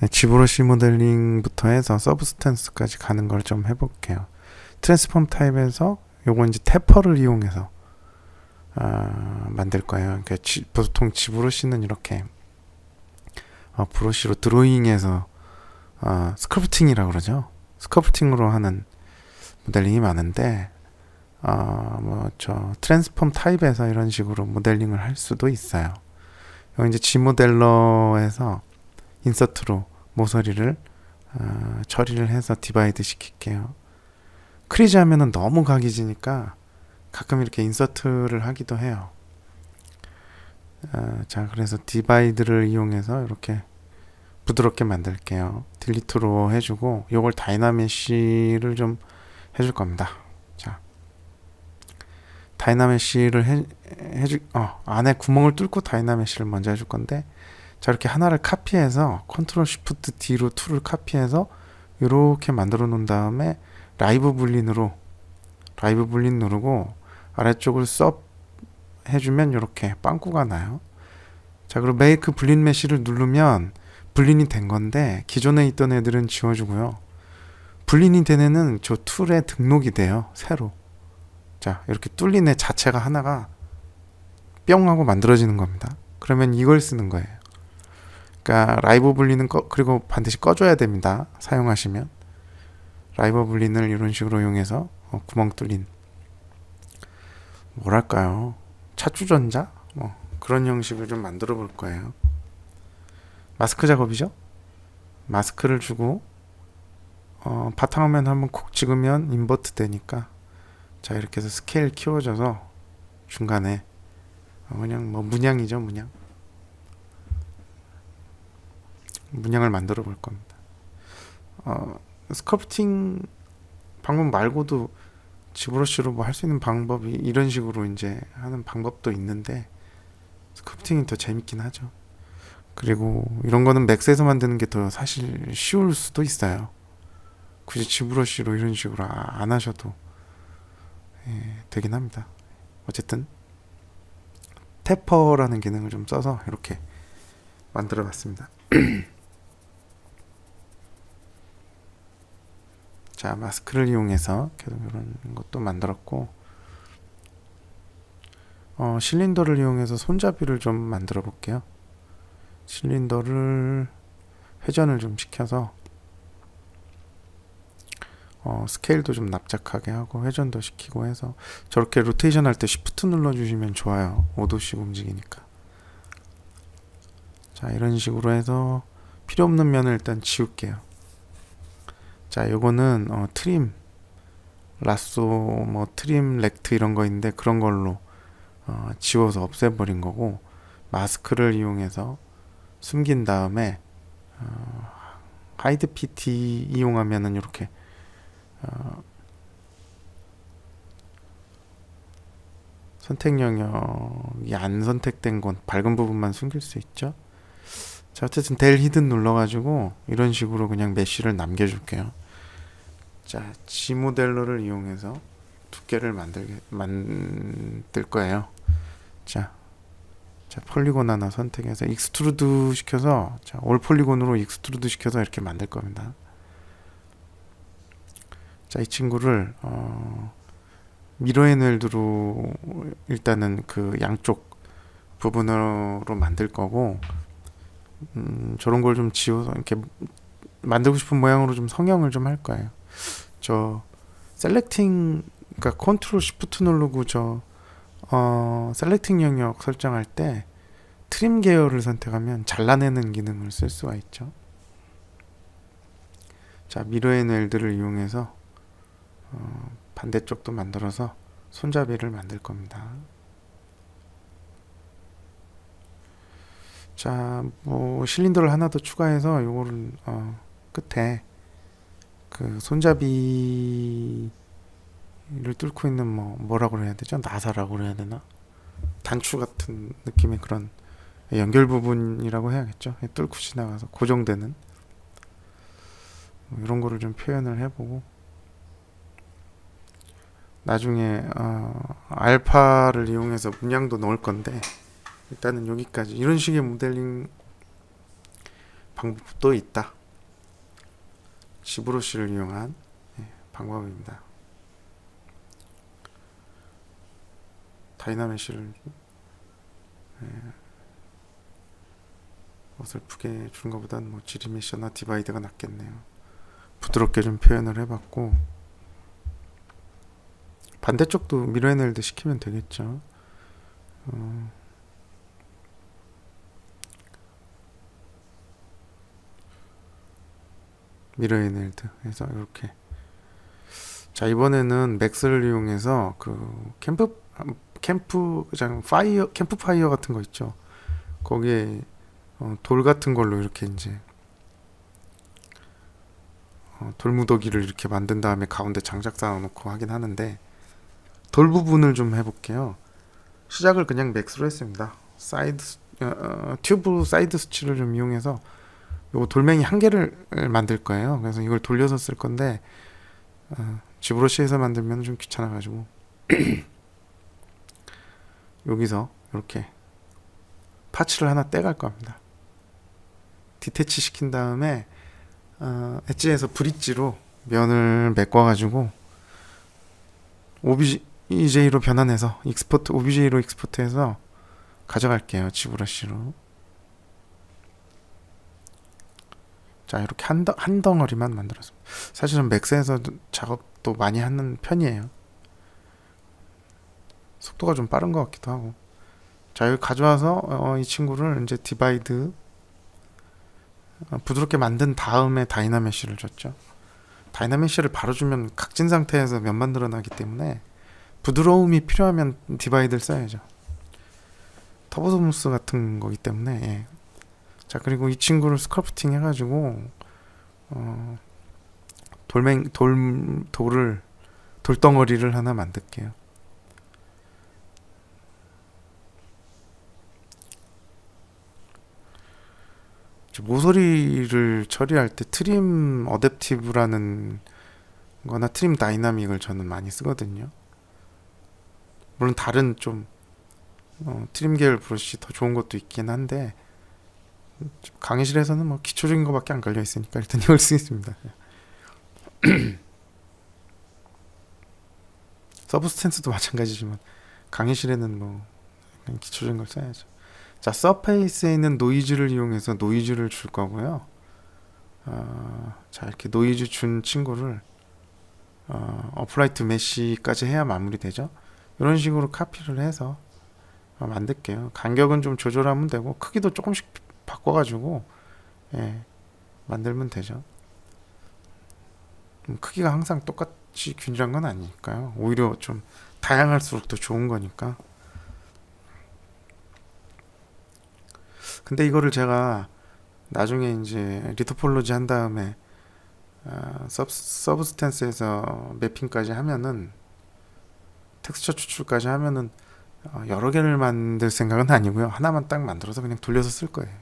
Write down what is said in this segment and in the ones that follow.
네, 지브러시 모델링부터 해서 서브스탄스까지 가는 걸 좀 해볼게요. 트랜스폼 타입에서 요거 이제 태퍼를 이용해서 만들 거예요. 그러니까 보통 지브러시는 이렇게 브러쉬로 드로잉해서 스컬프팅이라고 그러죠. 스컬프팅으로 하는 모델링이 많은데 뭐 저 트랜스폼 타입에서 이런 식으로 모델링을 할 수도 있어요. 여기 이제 G모델러에서 인서트로 모서리를 처리를 해서 디바이드 시킬게요. 크리즈 하면은 너무 각이 지니까 가끔 이렇게 인서트를 하기도 해요. 자, 그래서 디바이드를 이용해서 이렇게 부드럽게 만들게요. 딜리트로 해주고 요걸 다이나메시를 좀 해줄 겁니다. 자, 다이나메시를 안에 구멍을 뚫고 다이나메시를 먼저 해줄 건데, 자, 이렇게 하나를 카피해서 컨트롤 쉬프트 D로 툴을 카피해서 이렇게 만들어 놓은 다음에 라이브 불린 누르고 아래쪽을 썹 해주면 이렇게 빵꾸가 나요. 자, 그리고 메이크 블린 메시를 누르면 블린이 된 건데, 기존에 있던 애들은 지워주고요. 블린이 된 애는 저 툴에 등록이 돼요, 새로. 자, 이렇게 뚫린 애 자체가 하나가 뿅 하고 만들어지는 겁니다. 그러면 이걸 쓰는 거예요. 그러니까 라이브 블린은 그리고 반드시 꺼줘야 됩니다. 사용하시면 라이브 블린을 이런 식으로 이용해서 구멍 뚫린, 뭐랄까요, 차주전자 뭐 그런 형식을 좀 만들어 볼 거예요. 마스크 작업이죠. 마스크를 주고 바탕화면 한번 콕 찍으면 인버트 되니까, 자, 이렇게 해서 스케일 키워줘서 중간에 그냥 뭐 문양을 만들어 볼 겁니다. 스컬프팅 방법 말고도 지브러쉬로 뭐 할 수 있는 방법이 이런 식으로 이제 하는 방법도 있는데, 스컬프팅이 더 재밌긴 하죠. 그리고 이런 거는 맥스에서 만드는 게 더 사실 쉬울 수도 있어요. 굳이 지브러쉬로 이런 식으로 안 하셔도 되긴 합니다. 어쨌든 태퍼라는 기능을 좀 써서 이렇게 만들어 봤습니다. 자, 마스크를 이용해서 계속 이런 것도 만들었고, 실린더를 이용해서 손잡이를 좀 만들어 볼게요. 실린더를 회전을 좀 시켜서 스케일도 좀 납작하게 하고 회전도 시키고 해서, 저렇게 로테이션 할 때 쉬프트 눌러주시면 좋아요. 5도씩 움직이니까. 자, 이런 식으로 해서 필요 없는 면을 일단 지울게요. 자, 요거는 트림 라쏘 뭐 트림 렉트 이런 거 있는데, 그런 걸로 지워서 없애버린 거고, 마스크를 이용해서 숨긴 다음에 하이드 PT 이용하면은 이렇게 선택 영역이 안 선택된 건 밝은 부분만 숨길 수 있죠. 자, 어쨌든 델 히든 눌러가지고 이런 식으로 그냥 메쉬를 남겨줄게요. 자, G 모델러를 이용해서 두께를 만들 거예요. 자, 폴리곤 하나 선택해서 익스트루드 시켜서, 자, 올 폴리곤으로 익스트루드 시켜서 이렇게 만들 겁니다. 자, 이 친구를 미러앤웰드로 일단은 그 양쪽 부분으로 만들 거고, 저런 걸 좀 지워서 이렇게 만들고 싶은 모양으로 좀 성형을 좀 할 거예요. 저 셀렉팅, 그러니까 컨트롤 쉬프트 누르고 셀렉팅 영역 설정할 때 트림 계열을 선택하면 잘라내는 기능을 쓸 수가 있죠. 자, 미러앤웰드를 이용해서 반대쪽도 만들어서 손잡이를 만들 겁니다. 자, 뭐 실린더를 하나 더 추가해서 요거를 끝에 그 손잡이를 뚫고 있는 뭐라고 해야 되죠? 나사라고 해야 되나? 단추 같은 느낌의 그런 연결 부분이라고 해야겠죠? 뚫고 지나가서 고정되는 이런 거를 좀 표현을 해보고, 나중에 알파를 이용해서 문양도 넣을 건데, 일단은 여기까지 이런 식의 모델링 방법도 있다. 지브러쉬를 이용한 방법입니다. 다이나메쉬를 어설프게 주는 것보단 뭐 지리메셔나 디바이드가 낫겠네요. 부드럽게 좀 표현을 해봤고, 반대쪽도 미러 에넬드 시키면 되겠죠. 미러 에넬드 해서 이렇게. 자, 이번에는 맥스를 이용해서 그 캠프장 캠프 파이어 같은 거 있죠. 거기에 돌 같은 걸로 이렇게 이제 돌무더기를 이렇게 만든 다음에 가운데 장작 쌓아놓고 하긴 하는데, 돌 부분을 좀 해볼게요. 시작을 그냥 맥스로 했습니다. 튜브 사이드 스치를 좀 이용해서 요 돌멩이 한 개를 만들 거예요. 그래서 이걸 돌려서 쓸 건데, 지브러시에서 만들면 좀 귀찮아가지고 여기서 이렇게 파츠를 하나 떼갈 겁니다. 디태치 시킨 다음에 엣지에서 브릿지로 면을 메꿔가지고 OBJ로 변환해서 OBJ로 익스포트해서 가져갈게요. 지브러시로. 자, 이렇게 한 덩어리만 만들었습니다. 사실은 맥스에서 작업도 많이 하는 편이에요. 속도가 좀 빠른 것 같기도 하고. 자, 여기 가져와서 이 친구를 이제 디바이드 부드럽게 만든 다음에 다이나메쉬를 줬죠. 다이나메쉬를 바로 주면 각진 상태에서 면만 늘어나기 때문에 부드러움이 필요하면 디바이드를 써야죠. 터보 스무스 같은 거기 때문에. 예. 자, 그리고 이 친구를 스컬프팅 해가지고 돌덩어리를 하나 만들게요. 모서리를 처리할 때 트림 어댑티브라는 거나 트림 다이나믹을 저는 많이 쓰거든요. 물론 다른 좀 트림 계열 브러쉬 더 좋은 것도 있긴 한데, 강의실에서는 뭐 기초적인 거밖에 안 걸려 있으니까 일단 이걸 쓰겠습니다. 서브스탠스도 마찬가지지만 강의실에는 뭐 그냥 기초적인 걸 써야죠. 자, 서페이스에 있는 노이즈를 이용해서 노이즈를 줄 거고요. 자, 이렇게 노이즈 준 친구를 어플라이트 메쉬까지 해야 마무리되죠. 이런 식으로 카피를 해서 만들게요. 간격은 좀 조절하면 되고 크기도 조금씩 바꿔가지고 만들면 되죠. 크기가 항상 똑같이 균일한 건 아니니까요. 오히려 좀 다양할수록 더 좋은 거니까. 근데 이거를 제가 나중에 이제 리토폴로지 한 다음에 서브스탠스에서 매핑까지 하면은, 텍스처 추출까지 하면은 여러 개를 만들 생각은 아니고요. 하나만 딱 만들어서 그냥 돌려서 쓸 거예요.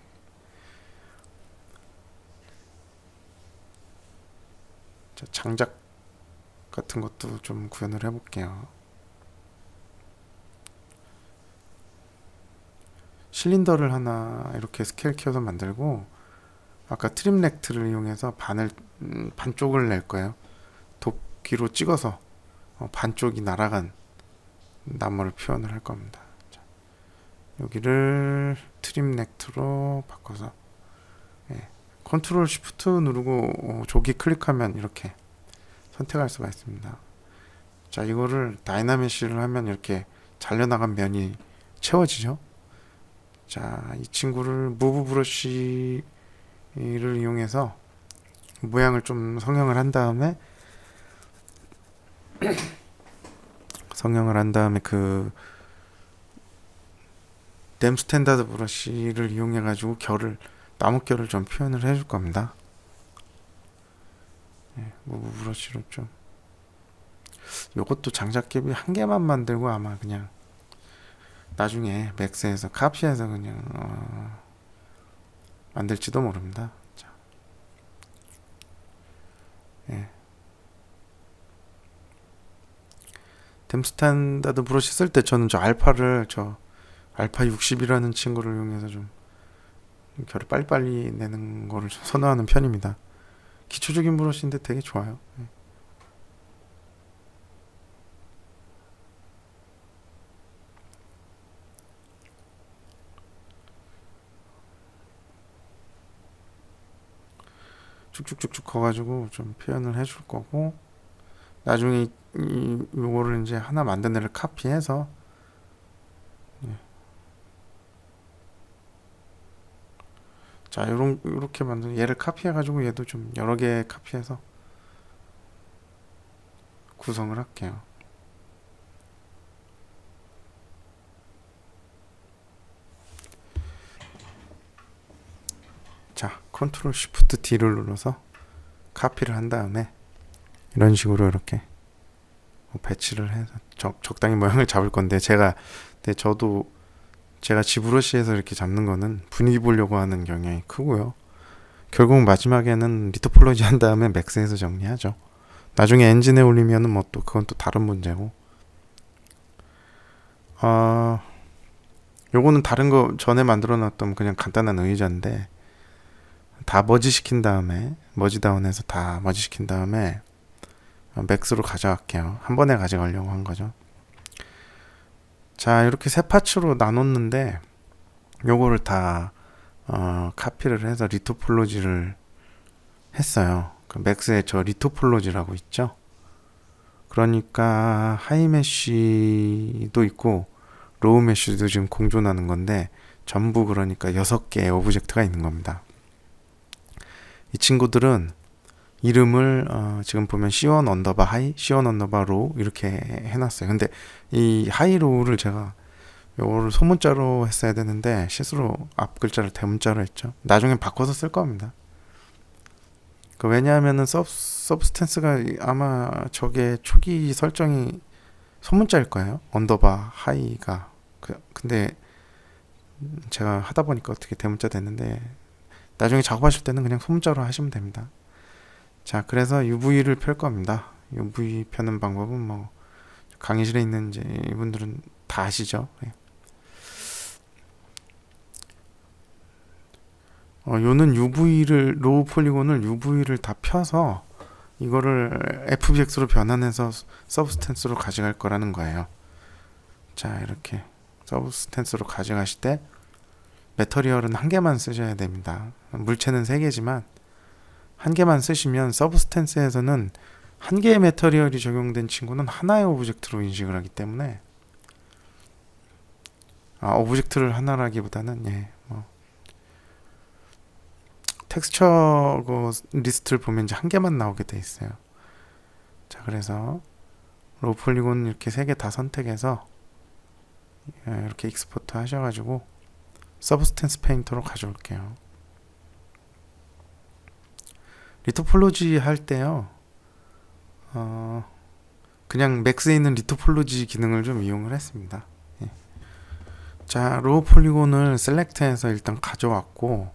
자, 장작 같은 것도 좀 구현을 해볼게요. 실린더를 하나 이렇게 스케일 키워서 만들고, 아까 트림 렉트를 이용해서 반쪽을 낼 거예요. 도끼로 찍어서 반쪽이 날아간 나무를 표현을 할 겁니다. 자, 여기를 트림 렉트로 바꿔서 컨트롤 쉬프트 누르고 조기 클릭하면 이렇게 선택할 수가 있습니다. 자, 이거를 다이나메쉬를 하면 이렇게 잘려나간 면이 채워지죠. 자, 이 친구를 무브 브러쉬를 이용해서 모양을 좀 성형을 한 다음에 그 댐 스탠다드 브러쉬를 이용해 가지고 나뭇결을 좀 표현을 해줄 겁니다. 무브 브러쉬로 좀. 요것도 장작개비 한 개만 만들고 아마 그냥 나중에 맥스에서 카피해서 그냥 만들지도 모릅니다. 자. 댐 스탠다드 브러쉬 쓸 때 저는 알파 60이라는 친구를 이용해서 좀 결을 빨리빨리 내는 거를 좀 선호하는 편입니다. 기초적인 브러쉬인데 되게 좋아요. 쭉쭉쭉쭉 커가지고 좀 표현을 해줄 거고, 나중에 요거를 이제 하나 만든 애를 카피해서, 자, 요렇게 만든 얘를 카피해가지고 얘도 좀 여러 개 카피해서 구성을 할게요. 자, 컨트롤 쉬프트 D를 눌러서 카피를 한 다음에 이런 식으로 이렇게 배치를 해서 적당히 모양을 잡을 건데, 저도 제가 지브러시에서 이렇게 잡는 거는 분위기 보려고 하는 경향이 크고요. 결국 마지막에는 리토폴로지 한 다음에 맥스에서 정리하죠. 나중에 엔진에 올리면은 뭐 또 그건 또 다른 문제고. 요거는 다른 거 전에 만들어 놨던 그냥 간단한 의자인데, 다 머지 시킨 다음에, 머지다운해서 다 머지 시킨 다음에 맥스로 가져갈게요. 한 번에 가져가려고 한 거죠. 자, 이렇게 세 파츠로 나눴는데 요거를 다 카피를 해서 리토폴로지를 했어요. 그 맥스에 저 리토폴로지라고 있죠. 그러니까 하이메쉬도 있고 로우 메쉬도 지금 공존하는 건데, 전부 그러니까 6개의 오브젝트가 있는 겁니다. 이 친구들은 이름을 지금 보면 C1 언더바 하이, C1 언더바 로우 이렇게 해놨어요. 근데 이 하이 로우를 제가 요거를 소문자로 했어야 되는데 실수로 앞 글자를 대문자로 했죠. 나중에 바꿔서 쓸 겁니다. 왜냐하면은 서브스텐스가 아마 저게 초기 설정이 소문자일 거예요. 언더바 하이가. 근데 제가 하다 보니까 어떻게 대문자 됐는데, 나중에 작업하실 때는 그냥 소문자로 하시면 됩니다. 자, 그래서 UV를 펼 겁니다. UV 펴는 방법은 뭐 강의실에 있는 이제 이분들은 다 아시죠. 요는 로우 폴리곤을 UV를 다 펴서 이거를 FBX로 변환해서 서브스텐스로 가져갈 거라는 거예요. 자, 이렇게 서브스텐스로 가져가실 때 매터리얼은 한 개만 쓰셔야 됩니다. 물체는 3개지만 한 개만 쓰시면 서브스텐스에서는 한 개의 매터리얼이 적용된 친구는 하나의 오브젝트로 인식을 하기 때문에, 오브젝트를 하나라기보다는 텍스처 리스트를 보면 이제 한 개만 나오게 돼 있어요. 자, 그래서 로우 폴리곤 이렇게 3개 다 선택해서 이렇게 익스포트 하셔가지고 서브스텐스 페인터로 가져올게요. 리토폴로지 할 때요, 그냥 맥스에 있는 리토폴로지 기능을 좀 이용을 했습니다. 자, 로우 폴리곤을 셀렉트해서 일단 가져왔고,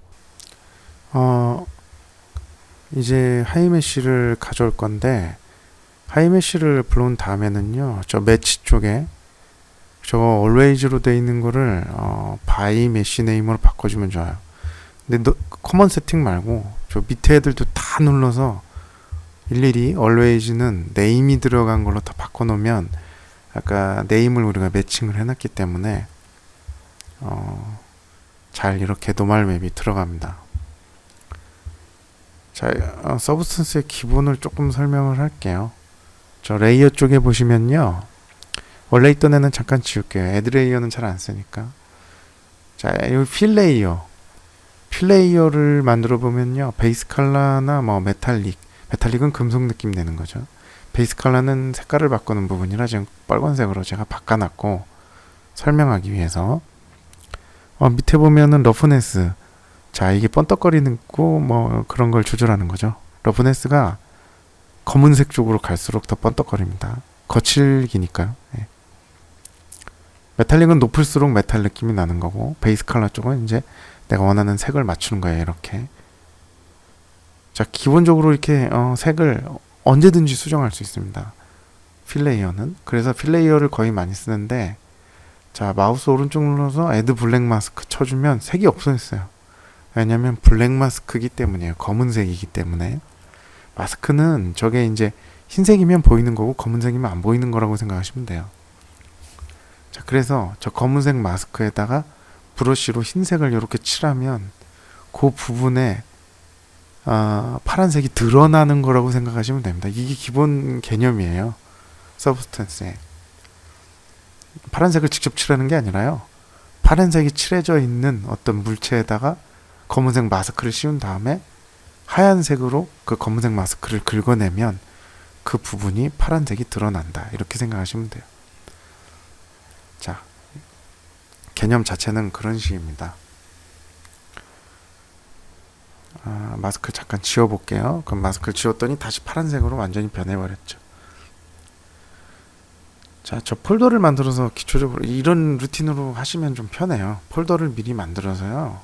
이제 하이메쉬를 가져올 건데, 하이메쉬를 불러온 다음에는요, 저 매치 쪽에 저거 always로 돼 있는 거를 by mesh name으로 바꿔주면 좋아요. 근데 커먼 세팅 말고 저 밑에 애들도 다 눌러서 일일이 always는 name이 들어간 걸로 다 바꿔놓으면, 아까 name을 우리가 매칭을 해놨기 때문에 잘 이렇게 노멀 맵이 들어갑니다. 자, 서브스턴스의 기본을 조금 설명을 할게요. 저 레이어 쪽에 보시면요, 원래 있던 애는 잠깐 지울게요. 애드 레이어는 잘 안 쓰니까. 자, 이 필레이어를 만들어 보면요, 베이스 컬러나 뭐 메탈릭은 금속 느낌 내는 거죠. 베이스 컬러는 색깔을 바꾸는 부분이라 지금 빨간색으로 제가 바꿔놨고, 설명하기 위해서 밑에 보면은 러프네스, 자, 이게 번떡거리는 거 뭐 그런 걸 조절하는 거죠. 러프네스가 검은색 쪽으로 갈수록 더 번떡거립니다. 거칠기니까요. 메탈릭은 높을수록 메탈 느낌이 나는 거고, 베이스 컬러 쪽은 이제 내가 원하는 색을 맞추는 거예요. 이렇게. 자, 기본적으로 이렇게 색을 언제든지 수정할 수 있습니다. 필레이어는. 그래서 필레이어를 거의 많이 쓰는데, 자, 마우스 오른쪽 눌러서 애드 블랙 마스크 쳐주면 색이 없어졌어요. 왜냐면 블랙 마스크이기 때문이에요. 검은색이기 때문에. 마스크는 저게 이제 흰색이면 보이는 거고 검은색이면 안 보이는 거라고 생각하시면 돼요. 자, 그래서 저 검은색 마스크에다가 브러쉬로 흰색을 이렇게 칠하면 그 부분에 파란색이 드러나는 거라고 생각하시면 됩니다. 이게 기본 개념이에요. 서브스턴스에. 파란색을 직접 칠하는 게 아니라요. 파란색이 칠해져 있는 어떤 물체에다가 검은색 마스크를 씌운 다음에 하얀색으로 그 검은색 마스크를 긁어내면 그 부분이 파란색이 드러난다. 이렇게 생각하시면 돼요. 자, 개념 자체는 그런 식입니다. 마스크를 잠깐 지워볼게요. 그럼 마스크를 지웠더니 다시 파란색으로 완전히 변해버렸죠. 자, 저 폴더를 만들어서 기초적으로 이런 루틴으로 하시면 좀 편해요. 폴더를 미리 만들어서요.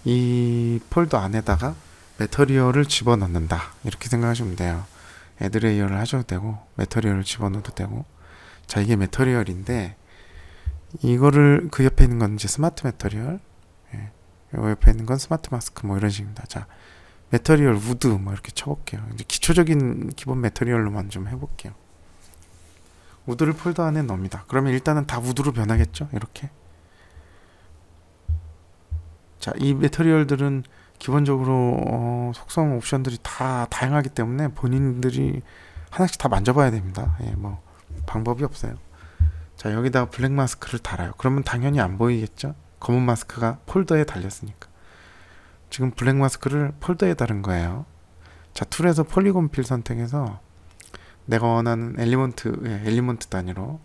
이 폴더 안에다가 매터리얼을 집어넣는다. 이렇게 생각하시면 돼요. 애드레이어를 하셔도 되고 매터리얼을 집어넣어도 되고. 자, 이게 매터리얼인데 이거를 그 옆에 있는 건 이제 스마트 매터리얼, 요 옆에 있는 건 스마트 마스크 뭐 이런 식입니다. 자, 매터리얼 우드 뭐 이렇게 쳐볼게요. 이제 기초적인 기본 매터리얼로만 좀 해볼게요. 우드를 폴더 안에 넣습니다. 그러면 일단은 다 우드로 변하겠죠? 이렇게. 자, 이 매터리얼들은 기본적으로 속성 옵션들이 다 다양하기 때문에 본인들이 하나씩 다 만져봐야 됩니다. 뭐 방법이 없어요. 자, 여기다가 블랙 마스크를 달아요. 그러면 당연히 안 보이겠죠? 검은 마스크가 폴더에 달렸으니까. 지금 블랙 마스크를 폴더에 달은 거예요. 자, 툴에서 폴리곤 필 선택해서 내가 원하는 엘리먼트 단위로,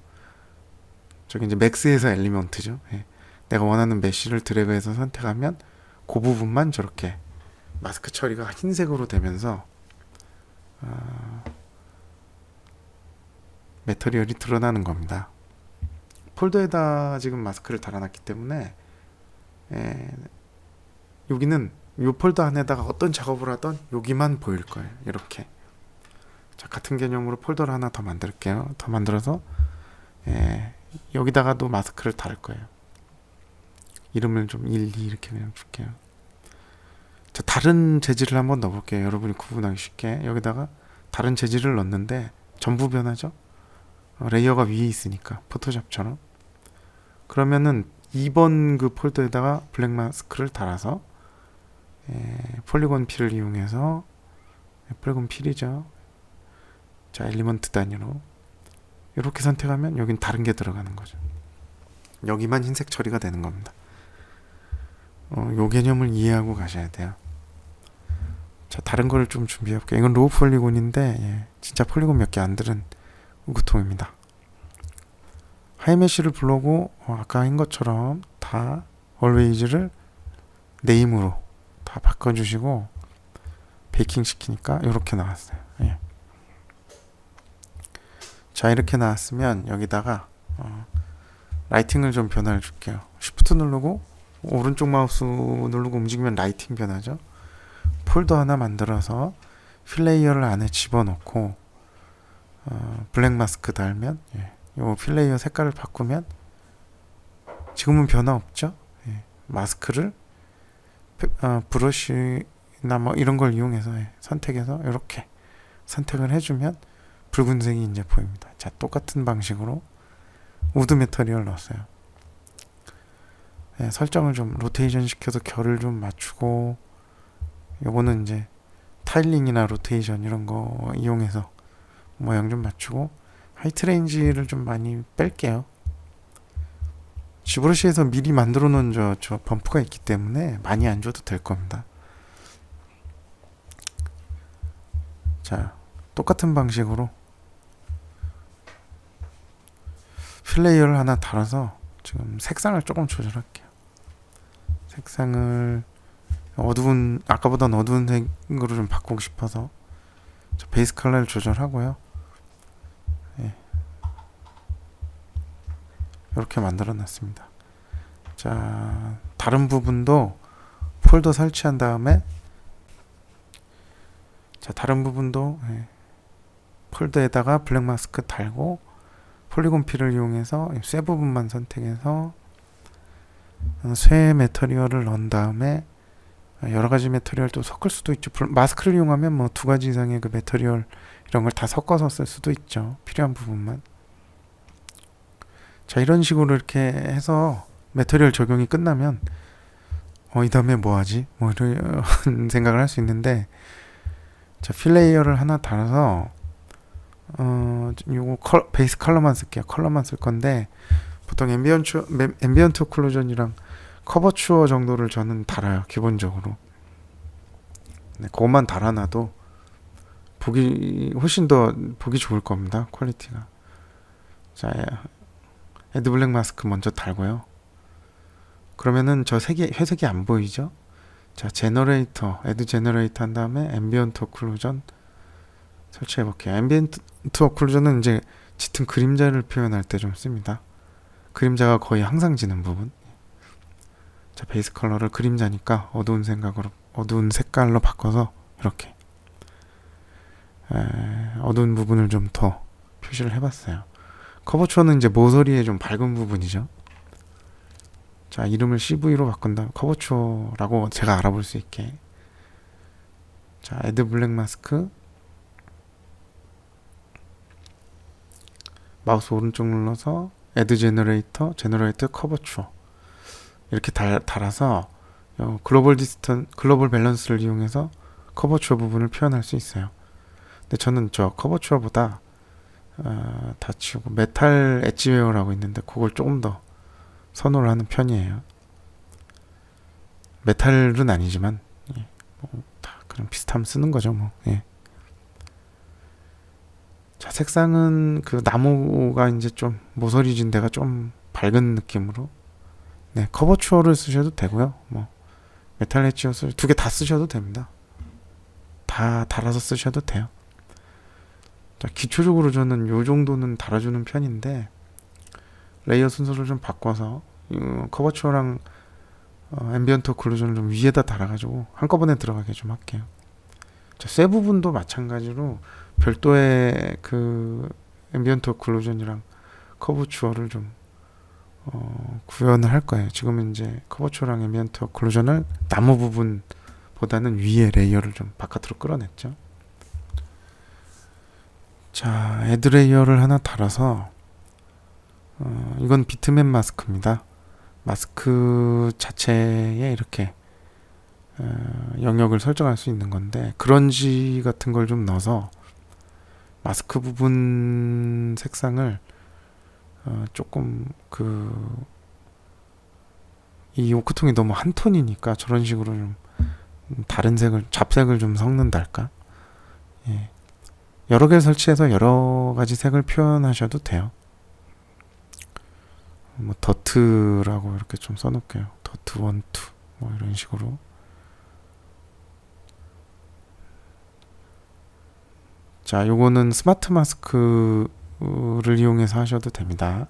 저기 이제 맥스에서 엘리먼트죠. 내가 원하는 메쉬를 드래그해서 선택하면 그 부분만 저렇게 마스크 처리가 흰색으로 되면서 매터리얼이 드러나는 겁니다. 폴더에다 지금 마스크를 달아놨기 때문에 여기는 이 폴더 안에다가 어떤 작업을 하던 여기만 보일 거예요. 이렇게. 자, 같은 개념으로 폴더를 하나 더 만들게요. 더 만들어서 여기다가도 마스크를 달을 거예요. 이름을 좀 1, 2 이렇게 그냥 줄게요. 자, 다른 재질을 한번 넣어볼게요. 여러분이 구분하기 쉽게. 여기다가 다른 재질을 넣는데 전부 변하죠? 레이어가 위에 있으니까 포토샵처럼. 그러면은 2번 그 폴더에다가 블랙 마스크를 달아서 폴리곤 필을 이용해서 폴리곤 필이죠. 자, 엘리먼트 단위로 이렇게 선택하면 여긴 다른 게 들어가는 거죠. 여기만 흰색 처리가 되는 겁니다. 요 개념을 이해하고 가셔야 돼요. 자, 다른 거를 좀 준비해볼게요. 이건 로우 폴리곤인데 진짜 폴리곤 몇 개 안 들은 우크통입니다. 하이메쉬를 불러고 아까 한 것처럼 다 always를 네임으로 다 바꿔주시고 베이킹 시키니까 이렇게 나왔어요. 자, 이렇게 나왔으면 여기다가 라이팅을 좀 변화를 줄게요. Shift 누르고 오른쪽 마우스 누르고 움직이면 라이팅 변하죠. 폴더 하나 만들어서 필레이어를 안에 집어넣고 블랙 마스크 달면 요 필레이어 색깔을 바꾸면 지금은 변화 없죠. 마스크를 브러쉬나 뭐 이런 걸 이용해서 선택해서 이렇게 선택을 해주면 붉은색이 이제 보입니다. 자, 똑같은 방식으로 우드 매터리얼 넣었어요. 설정을 좀 로테이션 시켜서 결을 좀 맞추고, 요거는 이제 타일링이나 로테이션 이런 거 이용해서 모양 좀 맞추고, 하이트 레인지를 좀 많이 뺄게요. 지브러시에서 미리 만들어 놓은 저 범프가 있기 때문에 많이 안 줘도 될 겁니다. 자, 똑같은 방식으로 필레이어를 하나 달아서 지금 색상을 조금 조절할게요. 색상을 아까보단 어두운 색으로 좀 바꾸고 싶어서 베이스 컬러를 조절하고요. 이렇게 만들어 놨습니다. 자, 다른 부분도 폴더 설치한 다음에 다른 부분도 폴더에다가 블랙 마스크 달고 폴리곤 필을 이용해서 쇠 부분만 선택해서 쇠 매터리얼을 넣은 다음에 여러 가지 매터리얼도 섞을 수도 있죠. 마스크를 이용하면 뭐 두 가지 이상의 그 매터리얼 이런 걸 다 섞어서 쓸 수도 있죠. 필요한 부분만. 자, 이런 식으로 이렇게 해서 매터리얼 적용이 끝나면 이 다음에 뭐 하지? 뭐 이런 생각을 할 수 있는데, 자, 필레이어를 하나 달아서 요거 베이스 컬러만 쓸게요. 컬러만 쓸 건데, 보통 앰비언트 오클루전이랑 커버추어 정도를 저는 달아요. 기본적으로. 네, 그것만 달아놔도 훨씬 더 보기 좋을 겁니다. 퀄리티가. 자, 에드 블랙 마스크 먼저 달고요. 그러면은 저 회색이 안 보이죠? 자, 에드 제너레이터 한 다음에 앰비언트 오클루전 설치해 볼게요. 앰비언트 오클루전은 이제 짙은 그림자를 표현할 때 좀 씁니다. 그림자가 거의 항상 지는 부분. 자, 베이스 컬러를 그림자니까 어두운 색깔로 바꿔서 이렇게 어두운 부분을 좀 더 표시를 해봤어요. 커버추어는 이제 모서리에 좀 밝은 부분이죠. 자, 이름을 CV로 바꾼다. 커버추어라고 제가 알아볼 수 있게. 자, 에드 블랙 마스크. 마우스 오른쪽 눌러서 에드 제너레이터 커버추어. 이렇게 달아서 글로벌 밸런스를 이용해서 커버추어 부분을 표현할 수 있어요. 근데 저는 저 커버추어보다 다 치우고 메탈 엣지웨어라고 있는데 그걸 조금 더 선호를 하는 편이에요. 메탈은 아니지만 다 그냥 비슷하면 쓰는 거죠, 뭐. 예. 자, 색상은 그 나무가 이제 좀 모서리 진 데가 좀 밝은 느낌으로. 네, 커버추어를 쓰셔도 되고요. 뭐 메탈 엣지웨어 두 개 다 쓰셔도 됩니다. 다 달아서 쓰셔도 돼요. 자, 기초적으로 저는 요 정도는 달아주는 편인데, 레이어 순서를 좀 바꿔서 커버추어랑 앰비언트 오클루전을 좀 위에다 달아가지고 한꺼번에 들어가게 좀 할게요. 자, 쇠 부분도 마찬가지로 별도의 그 앰비언트 오클루전이랑 커버추어를 좀 구현을 할 거예요. 지금은 이제 커버추어랑 앰비언트 오클루전을 나무 부분보다는 위에 레이어를 좀 바깥으로 끌어냈죠. 자, 애드 레이어를 하나 달아서 이건 비트맵 마스크입니다. 마스크 자체에 이렇게 영역을 설정할 수 있는 건데, 그런지 같은 걸 좀 넣어서 마스크 부분 색상을 조금 이 오크통이 너무 한 톤이니까 저런 식으로 좀 다른 잡색을 좀 섞는달까. 예. 여러 개를 설치해서 여러 가지 색을 표현하셔도 돼요. 뭐 더트라고 이렇게 좀 써놓을게요. 더트 1, 2 뭐 이런 식으로. 자, 요거는 스마트 마스크를 이용해서 하셔도 됩니다.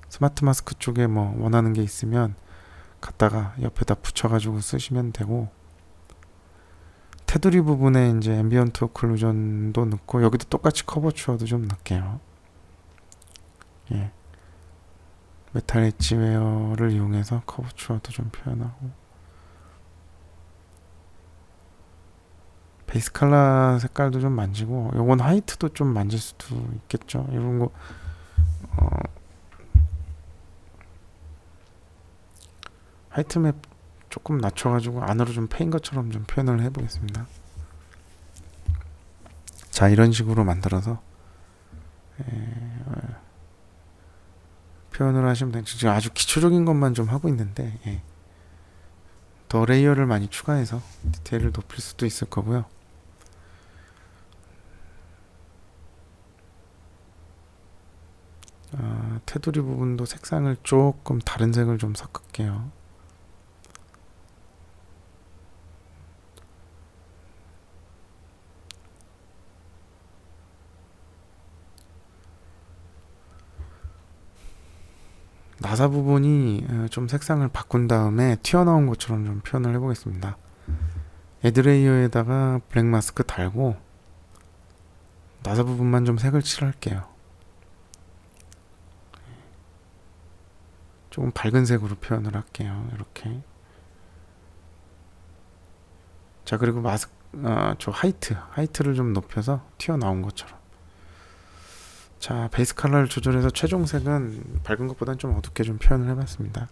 스마트 마스크 쪽에 뭐 원하는 게 있으면 갖다가 옆에다 붙여가지고 쓰시면 되고, 테두리 부분에 이제 앰비언트 오클루전도 넣고, 여기도 똑같이 커버추어도 좀 넣을게요. 예. 메탈 엣지웨어를 이용해서 커버추어도 좀 표현하고, 베이스 컬러 색깔도 좀 만지고, 요건 화이트도 좀 만질 수도 있겠죠. 이런 거 화이트 맵 조금 낮춰가지고 안으로 좀 패인 것처럼 좀 표현을 해보겠습니다. 자, 이런 식으로 만들어서 표현을 하시면 되죠. 지금 아주 기초적인 것만 좀 하고 있는데, 더 레이어를 많이 추가해서 디테일을 높일 수도 있을 거고요. 테두리 부분도 색상을 조금 다른 색을 좀 섞을게요. 나사 부분이 좀 색상을 바꾼 다음에 튀어나온 것처럼 좀 표현을 해보겠습니다. 에드레이어에다가 블랙 마스크 달고 나사 부분만 좀 색을 칠할게요. 조금 밝은 색으로 표현을 할게요. 이렇게. 자, 그리고 저 하이트를 좀 높여서 튀어나온 것처럼. 자, 베이스 컬러를 조절해서 최종색은 밝은 것보다는 좀 어둡게 좀 표현을 해봤습니다.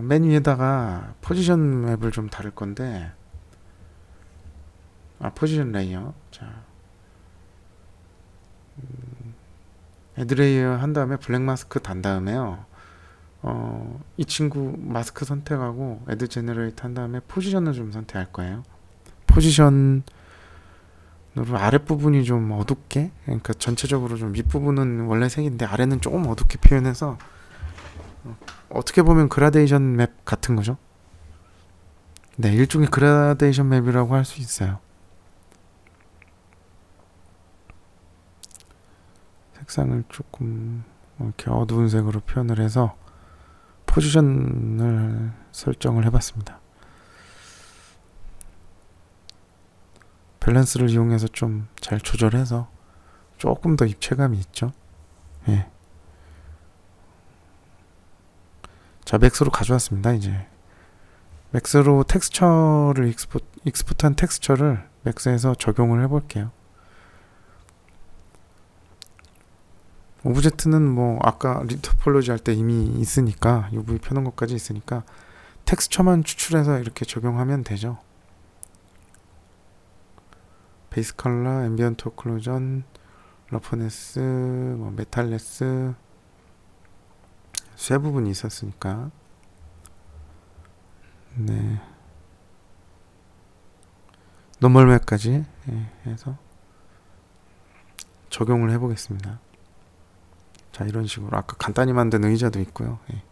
맨 위에다가 포지션 맵을 좀 다룰 건데, 포지션 레이어. 자, 애드 레이어 한 다음에 블랙 마스크 단 다음에요. 이 친구 마스크 선택하고 애드 제너레이트 한 다음에 포지션을 좀 선택할 거예요. 포지션으로 아랫부분이 좀 어둡게, 그러니까 전체적으로 좀 윗부분은 원래 색인데 아래는 조금 어둡게 표현해서 어떻게 보면 그라데이션 맵 같은 거죠. 네, 일종의 그라데이션 맵이라고 할 수 있어요. 색상을 조금 이렇게 어두운 색으로 표현을 해서 포지션을 설정을 해봤습니다. 밸런스를 이용해서 좀 잘 조절해서 조금 더 입체감이 있죠. 예. 자, 맥스로 가져왔습니다. 이제 맥스로 텍스처를 익스포트한 텍스처를 맥스에서 적용을 해볼게요. 오브젝트는 뭐 아까 리토폴로지 할 때 이미 있으니까 UV 펴는 것까지 있으니까 텍스처만 추출해서 이렇게 적용하면 되죠. 베이스 컬러, 앰비언트 오클루전, 러프네스, 뭐 메탈레스 쇠 부분이 있었으니까 네, 노멀맵까지 해서 적용을 해보겠습니다. 자, 이런 식으로 아까 간단히 만든 의자도 있고요. 예.